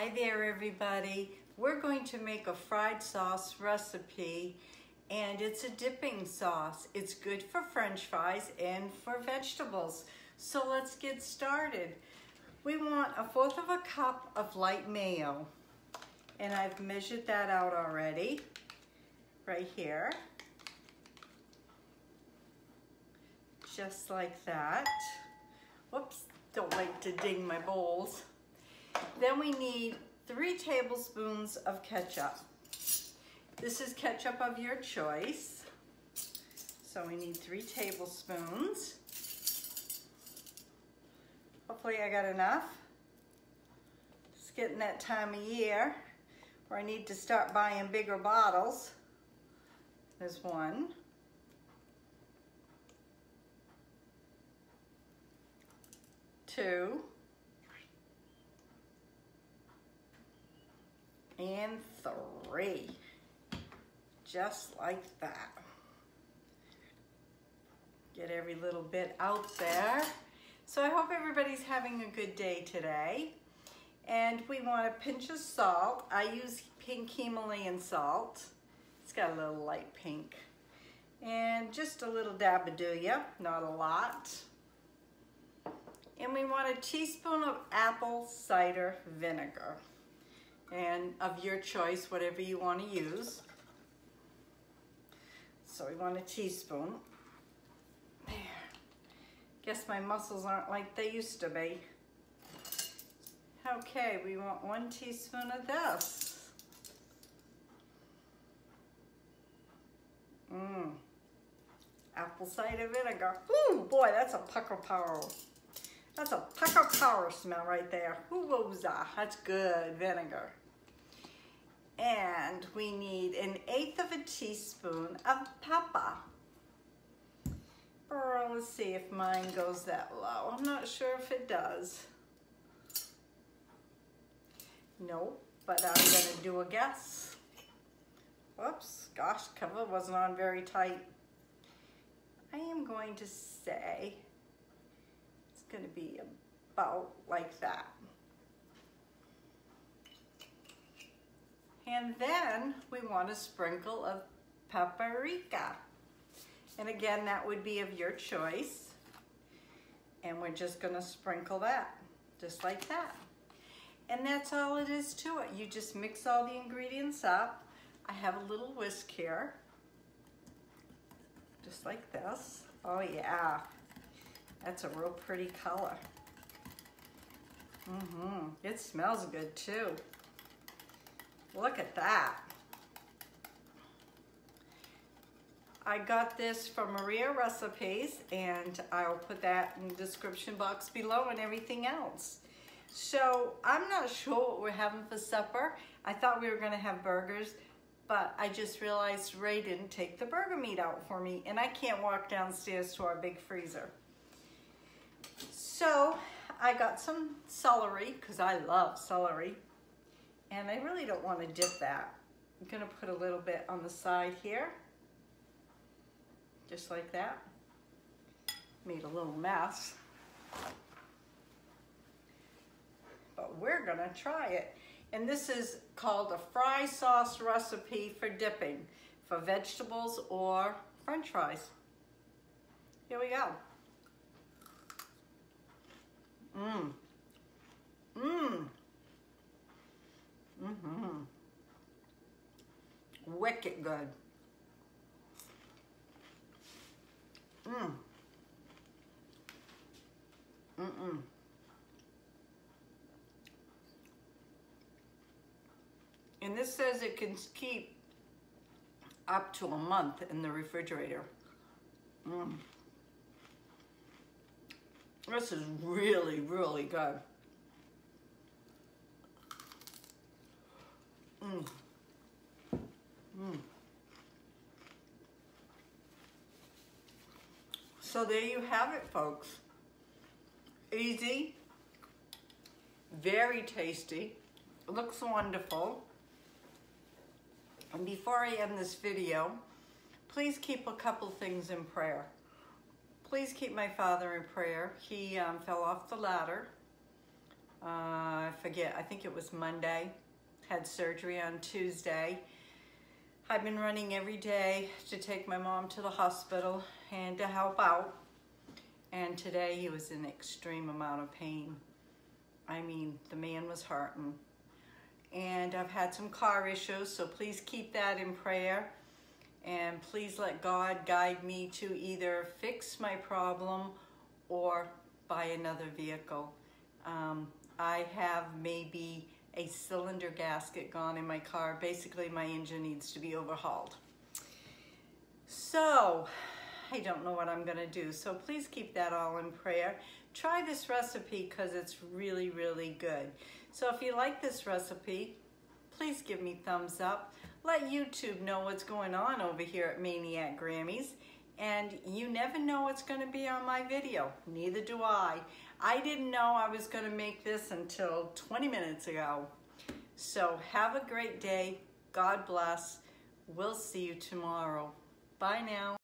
Hi there, everybody. We're going to make a fried sauce recipe, and it's a dipping sauce. It's good for French fries and for vegetables. So let's get started. We want 1/4 of a cup of light mayo, and I've measured that out already, right here. Just like that. Whoops, don't like to ding my bowls. Then we need 3 tablespoons of ketchup. This is ketchup of your choice. So we need 3 tablespoons. Hopefully I got enough. It's getting that time of year where I need to start buying bigger bottles. There's 1. 2. And 3, just like that. Get every little bit out there. So I hope everybody's having a good day today. And we want a pinch of salt. I use pink Himalayan salt. It's got a little light pink. And just a little dab of Dooya, not a lot. And we want a teaspoon of apple cider vinegar. And of your choice, whatever you want to use. So we want a teaspoon. There. Guess my muscles aren't like they used to be. Okay, we want 1 teaspoon of this. Apple cider vinegar. Ooh, boy, that's a pucker power. That's a pucker power smell right there. Ooh-wooza, that's good vinegar. And we need 1/8 of a teaspoon of pepper. Let's see if mine goes that low. I'm not sure if it does. Nope, but I'm gonna do a guess. Whoops, gosh, cover wasn't on very tight. I am going to say it's gonna be about like that. And then we want a sprinkle of paprika. And again, that would be of your choice. And we're just gonna sprinkle that, just like that. And that's all it is to it. You just mix all the ingredients up. I have a little whisk here, just like this. Oh yeah, that's a real pretty color. It smells good too. Look at that. I got this from MAINEiac Recipes, and I'll put that in the description box below and everything else. So I'm not sure what we're having for supper. I thought we were gonna have burgers, but I just realized Ray didn't take the burger meat out for me, and I can't walk downstairs to our big freezer. So I got some celery, because I love celery. And I really don't want to dip that. I'm gonna put a little bit on the side here. Just like that. Made a little mess. But we're gonna try it. And this is called a fry sauce recipe for dipping, for vegetables or French fries. Here we go. Wicked good. And this says it can keep up to a month in the refrigerator. This is really, really good. So there you have it, folks. Easy, very tasty, looks wonderful. And before I end this video, please keep a couple things in prayer. Please keep my father in prayer. He fell off the ladder I forget, I think it was Monday. Had surgery on Tuesday. I've been running every day to take my mom to the hospital and to help out. And today he was in extreme amount of pain. I mean, the man was hurting. And I've had some car issues, so please keep that in prayer. And please let God guide me to either fix my problem or buy another vehicle. I have maybe a cylinder gasket gone in my car. Basically, my engine needs to be overhauled. So, I don't know what I'm gonna do. So please keep that all in prayer. Try this recipe because it's really, really good. So if you like this recipe, please give me thumbs up. Let YouTube know what's going on over here at MAINEiac Grammie's. And you never know what's going to be on my video. Neither do I. I didn't know I was going to make this until 20 minutes ago. So have a great day. God bless. We'll see you tomorrow. Bye now.